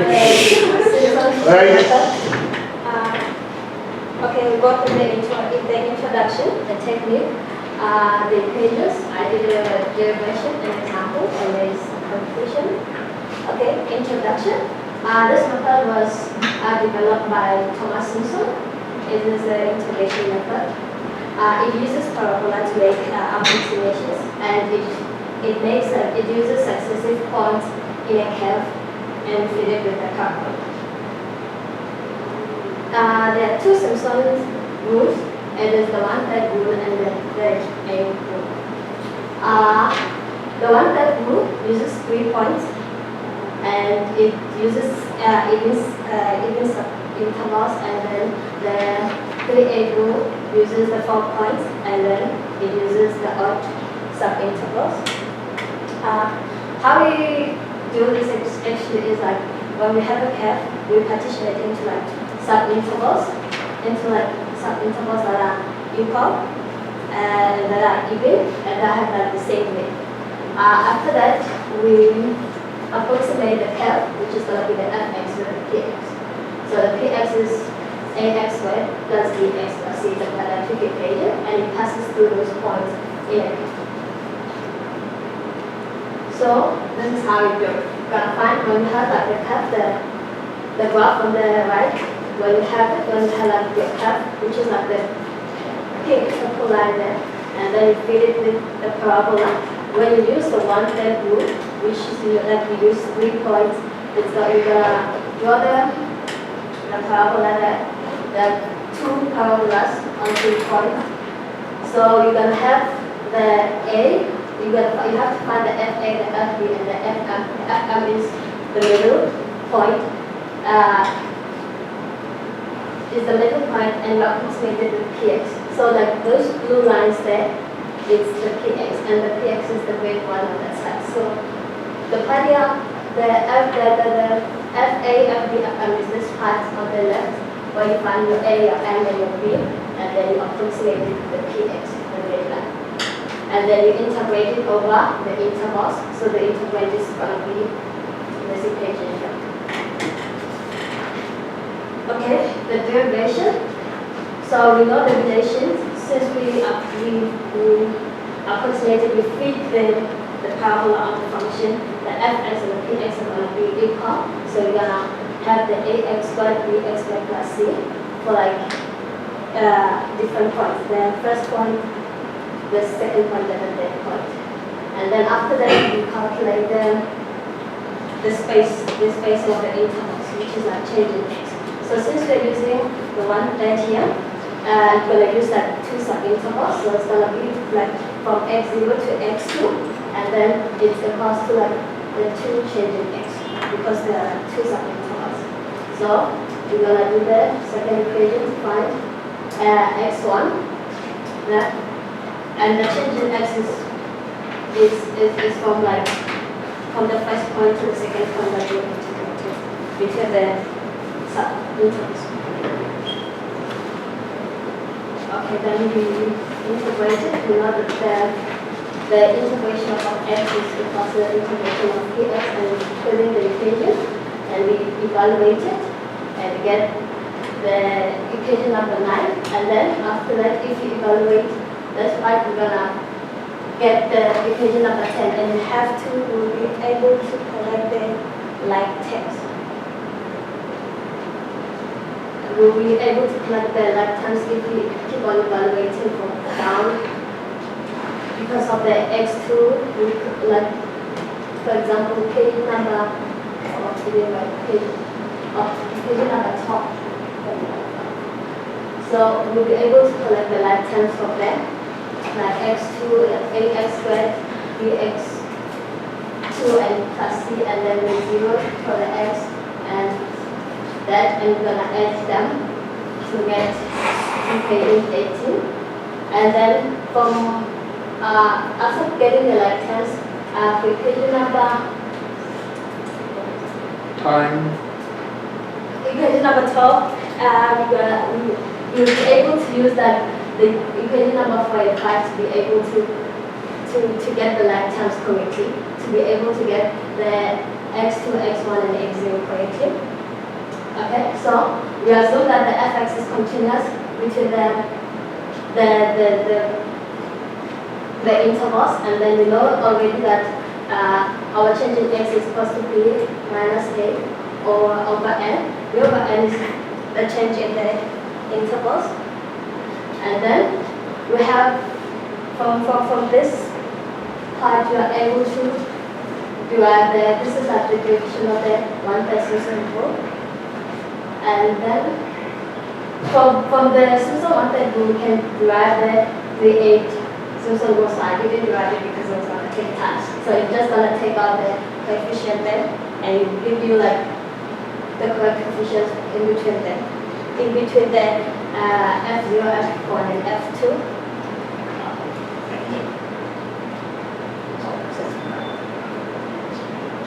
Simpson's Right. method. Okay, we go to the introduction, the technique, the equations. I did a derivation, an example, and there is a conclusion. Okay, introduction. This method was developed by Thomas Simpson. It is an integration method. It uses parabola to make approximations, and it uses successive points in a curve and fit it with a curve. There are two Simpson rules. It is the one-third rule and the A rule. The one-third rule uses 3 points, and it uses even intervals, and then the 3A rule uses the 4 points, and then it uses the odd subintervals. How we do this actually is like when we have a curve, we partition it into like subintervals that are equal and that are even and that have like the same width. After that, we approximate the curve, which is going to be the fx with the px. So the px is ax squared plus bx plus c, the quadratic equation, and it passes through those points in a curve. So this is how you do it. You're going to find when you have like the curve, the graph on the right, when you have it, when you have like the curve, which is like the pink purple line there, and then you feed it with the parabola. When you use the one-third rule, which is like you use 3 points, it's that you're gonna draw the parabola there, the 2 parabolas on 3 points. So you're gonna have the A. You have to find the FA, the FB, and the FM. The FM is the middle point. Is the middle point, and we approximated with px. So like those blue lines there, it's the px, and the px is the red one on that side. So the part here, the FA, FB, FM is this part on the left, where you find your A, your M, and your B, and then you approximate it with the px, the red line. And then you integrate it over the intervals, so the integrand is going to be this equation here. Okay, the derivation. So we know the relations. Since we approximated, we feed the parabola of the function, the fx and the px are going to be equal. So we're going to have the ax squared, bx squared plus c for like different points. The first point, the second point, and the third point. And then after that, we calculate the space of the intervals, which is like changing x. So since we're using the one-third here, I'm going to use like 2 subintervals. So it's going to be like from x0 to x2, and then it's equals to like the 2 changing x, because there are 2 subintervals. So we're going to do the second equation to find x1. And the change in x is from like from the first point to the second point that we integrated between the subintervals. Okay, then we integrate it. We know that the integration of x is equal to the integration of px, and we put in the equation and we evaluate it and get the equation number 9. And then after that, if you evaluate this part, we're gonna get the equation number 10, and we'll be able to collect the like terms. We'll be able to collect the like terms if we keep on evaluating from down. Because of the x2, we could, like, for example, page number 12. So we'll be able to collect the like terms of them, like x2, ax squared, bx2 and plus c, and then with 0 for the x and that, and we're going to add them to get equation 18. And then from after getting the like terms, for equation number equation number 12, you'll be able to use that the equation number 4 and 5 to be able to get the like terms correctly, to be able to get the x2, x1, and x0 correctly. Okay, so we assume that the fx is continuous between the intervals, and then we know already that our change in x is supposed to be minus a over n. B over n is the change in the intervals, and then we have from this part you are able to derive this is like the derivation of the one-third Simpson rule, and then from the Simpson one-third rule we can derive the 8 Simpson rule slide. We didn't derive it because it was going to take time, so it's just going to take out the coefficient there and it give you like the correct coefficients in between the f0, f4, and f2.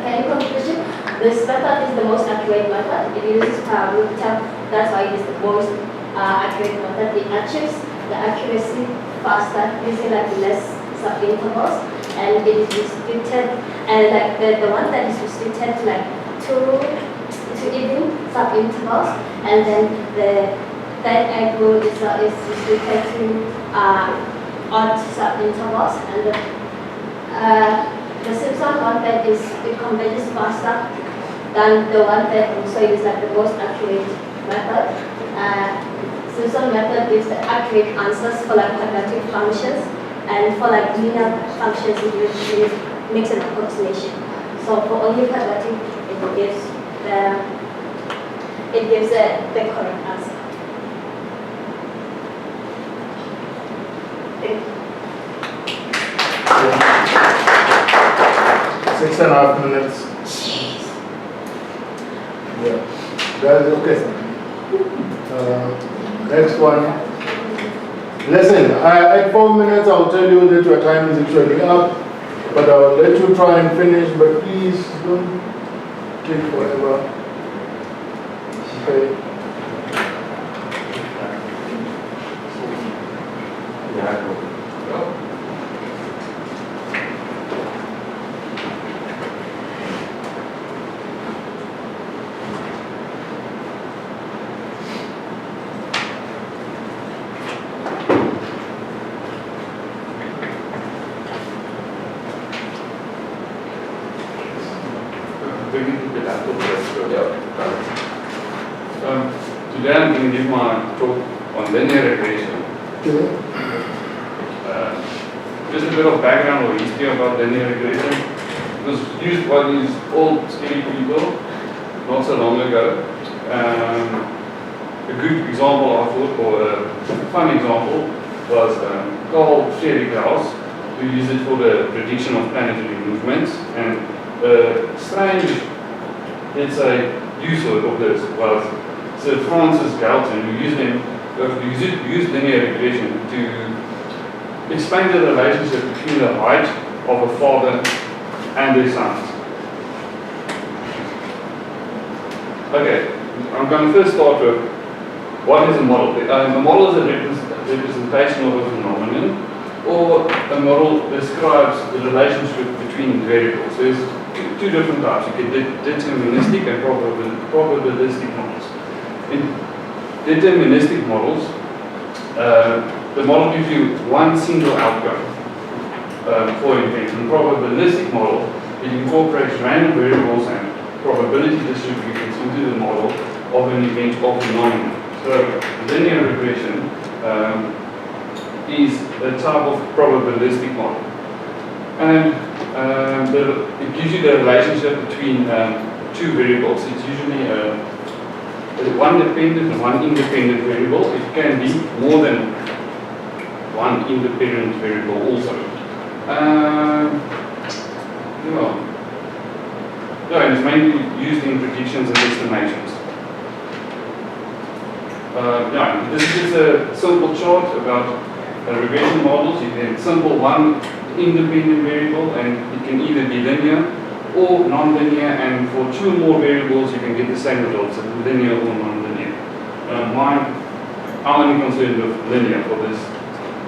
Okay, in conclusion, this method is the most accurate method. It uses parabolic term, that's why it is the most accurate method. It achieves the accuracy faster using like less subintervals, and it is restricted, and like the one that is restricted to like two even subintervals, and then the third egg rule is restricted to odd subintervals, and the Simpson one that it converges faster than the one that also is like the most accurate method. Simpson method gives the accurate answers for like quadratic functions, and for like linear functions it usually makes an approximation. So for only quadratic it gives the correct answer. Thank you. 6.5 minutes. Jeez. Yeah. That is okay. Next one. Listen, at 4 minutes I'll tell you that your time is actually up, but I'll let you try and finish, but please don't take forever. Okay. Today I'm going to give my talk on linear regression. Okay. Just a bit of background or history about linear regression. It was used by these old scary people not so long ago. A good example I thought, or a fun example, was Carl Friedrich Gauss, who used it for the prediction of planetary movements. And strange, let's say, use of this was Sir Francis Galton, who used linear regression to explain the relationship between the height of a father and their sons. Okay, I'm going to first start with what is a model. A model is a representation of a phenomenon, or a model describes the relationship between variables. There's two different types. You get deterministic and probabilistic models. In deterministic models, the model gives you one single outcome for an event. In probabilistic model, it incorporates random variables and probability distributions into the model of an event of a phenomenon. So linear regression is a type of probabilistic model. And it gives you the relationship between two variables. It's usually one dependent and one independent variable. It can be more than one independent variable also. And it's mainly used in predictions and estimations. This is just a simple chart about regression models. You can sample one independent variable, and it can either be linear or non-linear, and for two more variables you can get the same results, linear or non-linear. I'm only concerned with linear for this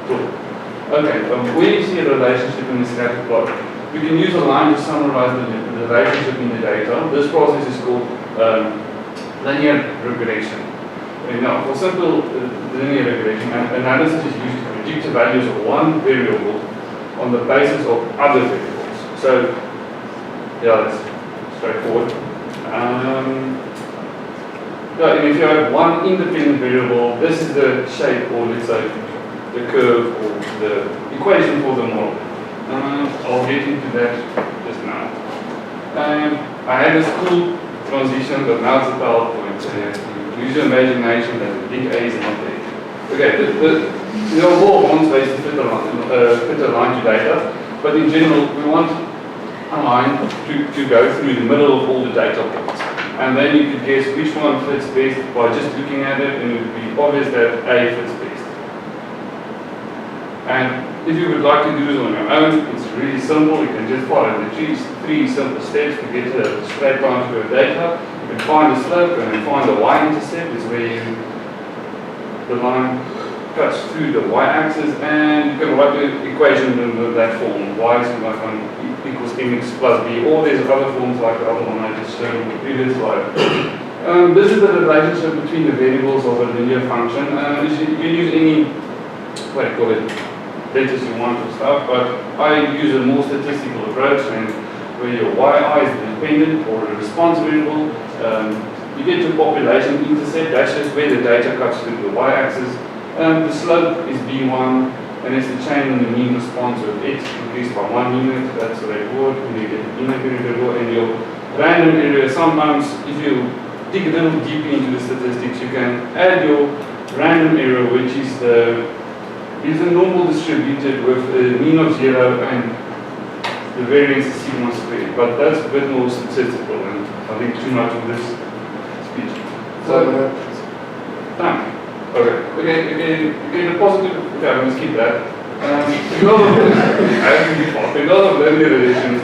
talk. Okay, where you see a relationship in the scatter plot, we can use a line to summarize the relationship in the data. This process is called linear regression. Now, for simple linear regression, analysis is used to predict the values of one variable on the basis of other variables. So, yeah, that's straightforward. Yeah, and if you have one independent variable, this is the shape, or let's say the curve, or the equation for the model. I'll get into that just now. I had this cool transition, but now it's a PowerPoint, so you have to use your imagination that the big A is not there. Okay, there are more ones ways to fit a line to data, but in general, we want a line to go through the middle of all the data points. And then you could guess which one fits best by just looking at it, and it would be obvious that A fits best. And if you would like to do this on your own, it's really simple. You can just follow the three simple steps to get a straight line to your data. You can find the slope and then find the y-intercept, is where the line cuts through the y-axis, and you can write the equation in that form. Y is equals mx plus b, or there's other forms like the other one I just showed in the previous slide. This is the relationship between the variables of a linear function. You can use any, what do you call it, letters you want or stuff, but I use a more statistical approach, and where your yi is the dependent or a response variable. You get your population intercept, that's just where the data cuts through the y-axis. The slope is b1, and it's the change in the mean response with x increased by 1 unit, that's the reward, and you get the inner variable, and your random area. Sometimes, if you dig a little deeper into the statistics, you can add your random area, which is the normal distributed with a mean of 0 and the variance is sigma squared. But that's a bit more statistical, and I think too much of this speech. So, time. Okay, the positive, okay, I'm going to skip that. Because of linear relations,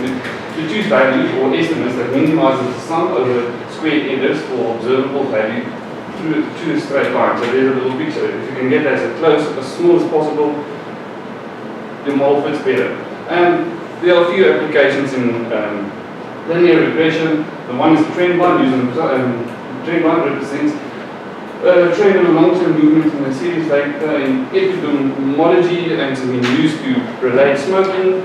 to choose values or estimates that minimizes the sum of the squared errors for observable value to a straight line. So there's a little picture. If you can get that as close, as small as possible, the model fits better. And there are a few applications in linear regression. The one is trend line, using trend line represents trend in a long-term movement in a series data in epidemiology, and it's been used to relate smoking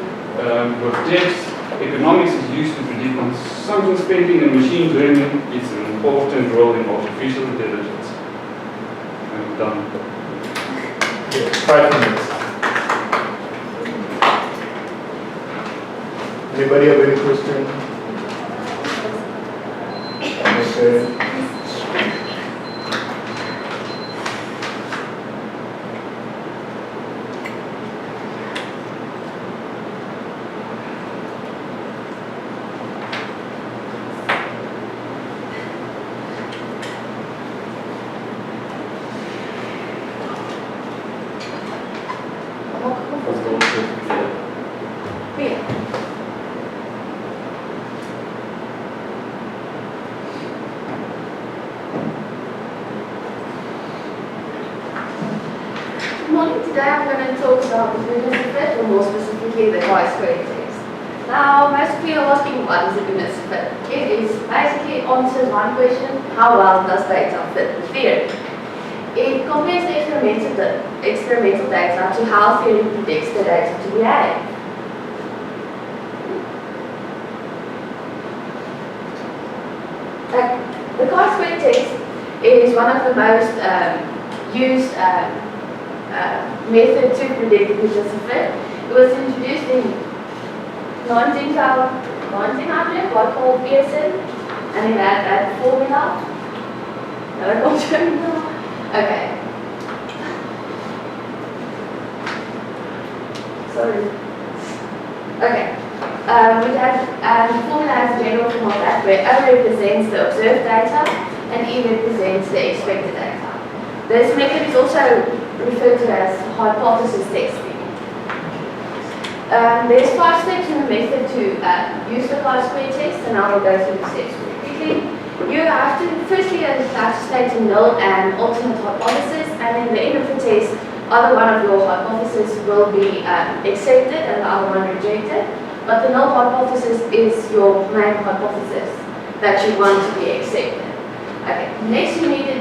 with deaths. Economics is used to predict consumption spending, and machine learning is an important role in artificial intelligence. I'm done. Yeah, 5 minutes. Anybody have any question? Okay. Today I'm going to talk about the goodness effect, or more specifically the chi-square test. Now, most of you are asking, what is the goodness effect? It is basically answers one question: how well does data fit the theory? It compares the experimental data to how theory predicts the data to behave. The chi-square test is one of the most used method to predict the goodness effect. It was introduced in 1900 by Paul Pearson, and it had that formula. Okay. Sorry. Okay. We have the formula has a general form of that, where O represents the observed data and E represents the expected data. This method is also referred to as hypothesis testing. There's 5 steps in the method to use the chi-square test, and I will go through the steps really quickly. You have to, firstly, you have to state a null and alternate hypothesis, and in the end of the test, either one of your hypotheses will be accepted and the other one rejected. But the null hypothesis is your main hypothesis that you want to be accepted. Okay. Next, you need to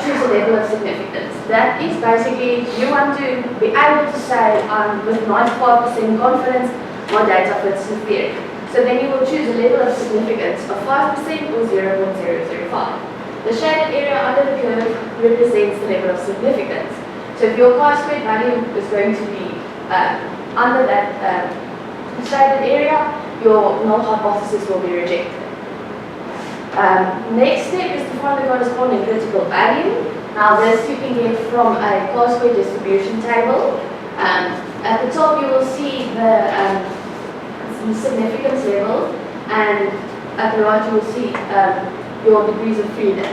choose a level of significance. That is basically, you want to be able to say, with 95% confidence, my data fits the theory. So then you will choose a level of significance of 5% or 0.005. The shaded area under the curve represents the level of significance. So if your chi-squared value is going to be under that shaded area, your null hypothesis will be rejected. Next step is to find the corresponding critical value. Now this you can get from a chi-square distribution table. At the top you will see the significance level, and at the right you will see your degrees of freedom.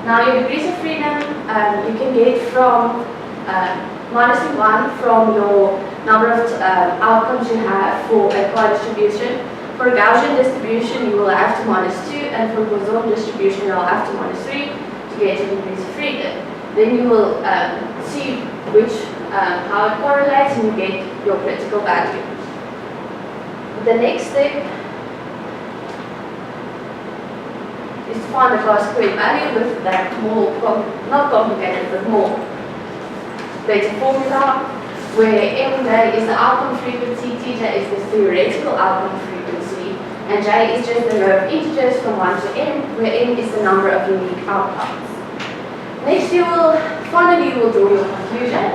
Now your degrees of freedom you can get from -1 from your number of outcomes you have for a chi-distribution. For a Gaussian distribution, you will have to -2, and for a Gaussian distribution, you will have to -3 to get your degrees of freedom. Then you will see how it correlates, and you get your critical value. The next step is to find the chi-squared value with that more, not complicated, but more better formula, where mj is the outcome frequency, tj is the theoretical outcome frequency, and j is just the row of integers from 1 to n, where n is the number of unique outcomes. Next, finally you will draw your conclusion.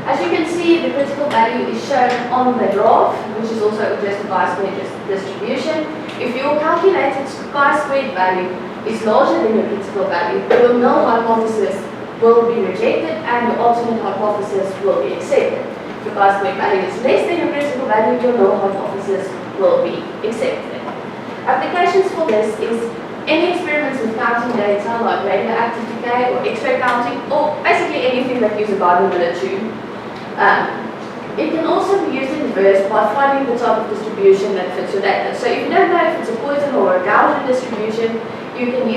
As you can see, the critical value is shown on the graph, which is also just a chi-squared distribution. If your calculated chi-squared value is larger than your critical value, your null hypothesis will be rejected and your alternate hypothesis will be accepted. If your chi-squared value is less than your critical value, your null hypothesis will be accepted. Applications for this is any experiments with counting data like radioactive decay or X-ray counting, or basically anything that uses a biomolecular tube. It can also be used in reverse by finding the type of distribution that fits your data. So if you don't know if it's a Poisson or a Gaussian distribution, you can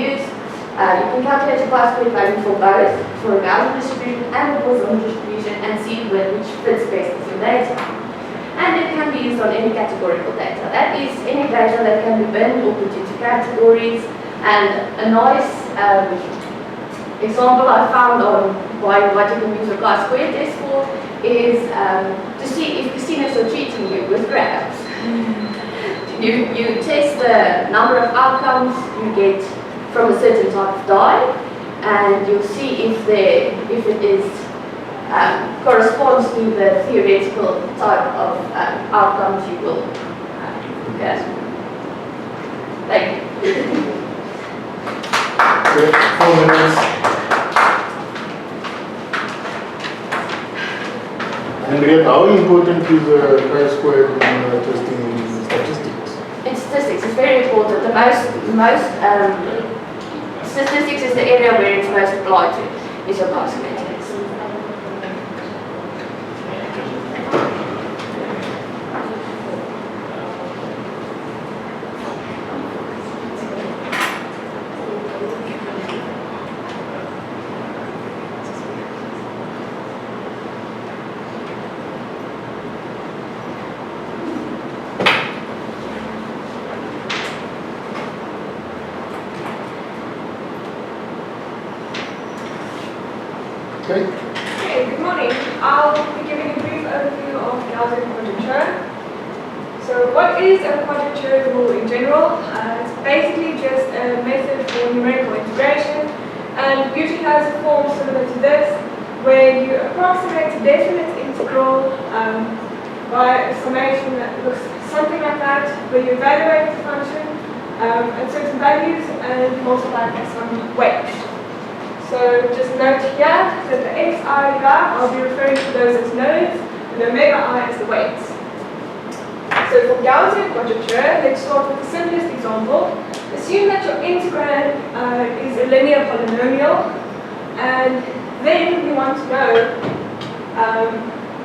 calculate a chi-squared value for both, for a Gaussian distribution and a Poisson distribution, and see which fits best with your data. And it can be used on any categorical data. That is any data that can be binned or put into categories. And a nice example I found on what you can use a chi-squared test for is to see if casinos are treating you with grabs. You test the number of outcomes you get from a certain type of die, and you'll see if it is corresponds to the theoretical type of outcomes you will get. Thank you. Okay, 4 minutes. And again, how important is chi-squared testing in statistics? In statistics, it's very important. The most statistics is the area where it's most applied to, is your chi-squared test. Okay. Okay, good morning. I'll be giving a brief overview of Gaussian quadrature. So what is a quadrature rule in general? It's basically just a method for numerical integration, and usually has a form similar to this, where you approximate a definite integral by a summation that looks something like that, where you evaluate the function at certain values and multiply it by some weight. So just note here that the xi here, I'll be referring to those as nodes, and the omega I as the weights. So for Gaussian quadrature, let's start with the simplest example. Assume that your integrand is a linear polynomial, and then we want to know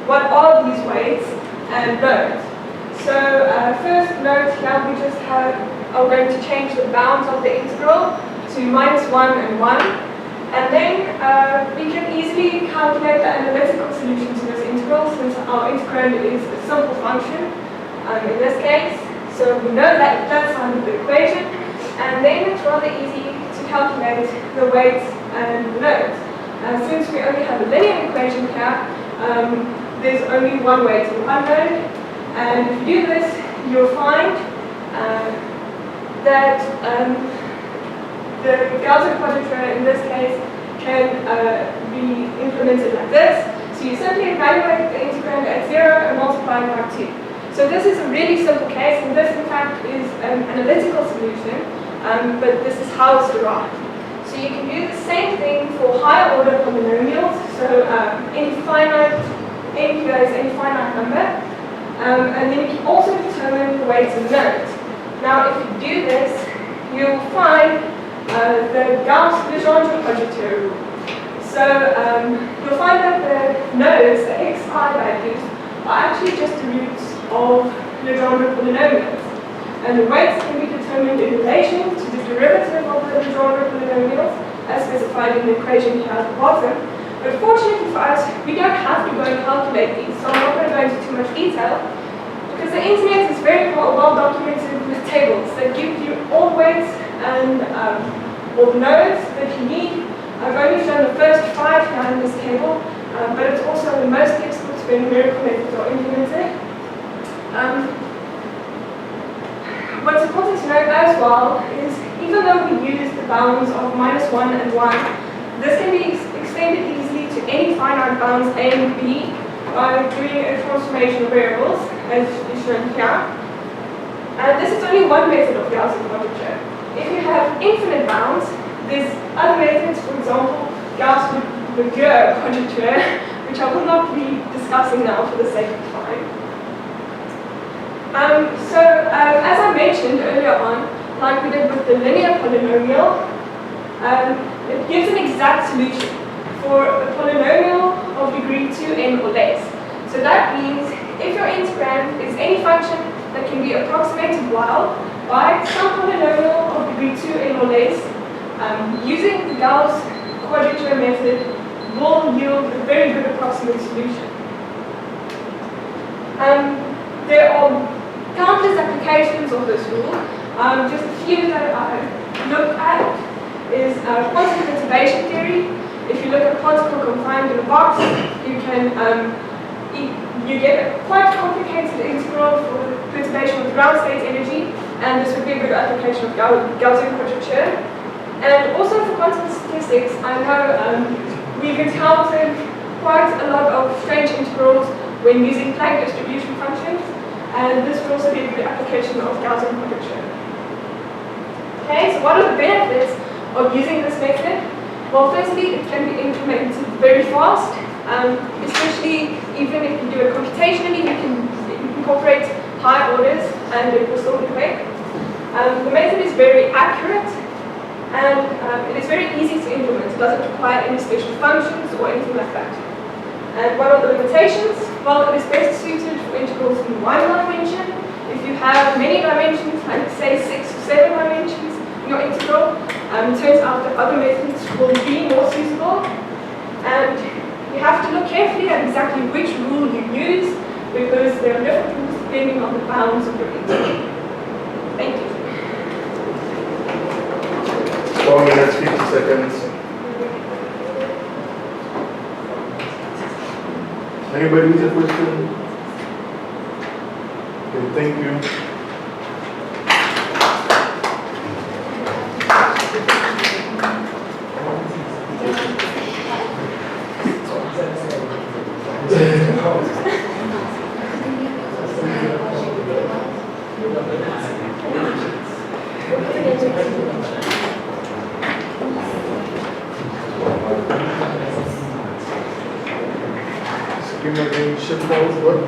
what are these weights and nodes. So first note here, we just are going to change the bounds of the integral to -1 and 1. And then we can easily calculate the analytical solution to this integral, since our integrand is a simple function in this case. So we know that side of the equation, and then it's rather easy to calculate the weights and the nodes. Since we only have a linear equation here, there's only one weight and one node. And if you do this, you'll find that the Gaussian quadrature in this case can be implemented like this. So you simply evaluate the integrand at 0 and multiply it by 2. So this is a really simple case, and this in fact is an analytical solution, but this is how it's derived. So you can do the same thing for higher order polynomials, so any finite, n here is any finite number, and then you can also determine the weights and nodes. Now if you do this, you'll find the Gauss-Legendre quadrature rule. So you'll find that the nodes, the xi values, are actually just the roots of Legendre polynomials. And the weights can be determined in relation to the derivative of the Legendre polynomials, as specified in the equation here at the bottom. But fortunately for us, we don't have to go and calculate these, so I'm not going to go into too much detail, because the internet is very well documented with tables that give you all weights and all the nodes that you need. I've only shown the first 5 here in this table, but it's also in most textbooks where numerical methods are implemented. What's important to note as well is, even though we use the bounds of -1 and 1, this can be extended easily to any finite bounds a and b by doing a transformation of variables, as is shown here. And this is only one method of Gaussian quadrature. If you have infinite bounds, there's other methods, for example, Gauss-Legendre quadrature, which I will not be discussing now for the sake of time. As I mentioned earlier on, like we did with the linear polynomial, it gives an exact solution for a polynomial of degree 2n or less. So that means if your integrand is any function that can be approximated by some polynomial of degree 2n or less, using the Gauss quadrature method will yield a very good approximate solution. There are countless applications of this rule. Just a few that I looked at is quantum perturbation theory. If you look at a particle confined in a box, you get a quite complicated integral for the perturbation of the ground state energy, and this would be a good application of Gaussian quadrature. And also for quantum statistics, I know we've encountered quite a lot of strange integrals when using Planck distribution functions, and this would also be a good application of Gaussian quadrature. Okay, so what are the benefits of using this method? Well, firstly, it can be implemented very fast, especially even if you do it computationally, you can incorporate high orders and it will still be quick. The method is very accurate, and it is very easy to implement. It doesn't require any special functions or anything like that. And what are the limitations? Well, it is best suited for integrals in one dimension. If you have many dimensions, like say 6 or 7 dimensions in your integral, it turns out that other methods will be more suitable. And you have to look carefully at exactly which rule you use, because there are different rules depending on the bounds of your integral. Thank you. 4 minutes, 50 seconds. Anybody with a question? Okay, thank you. Give me a shift now, what?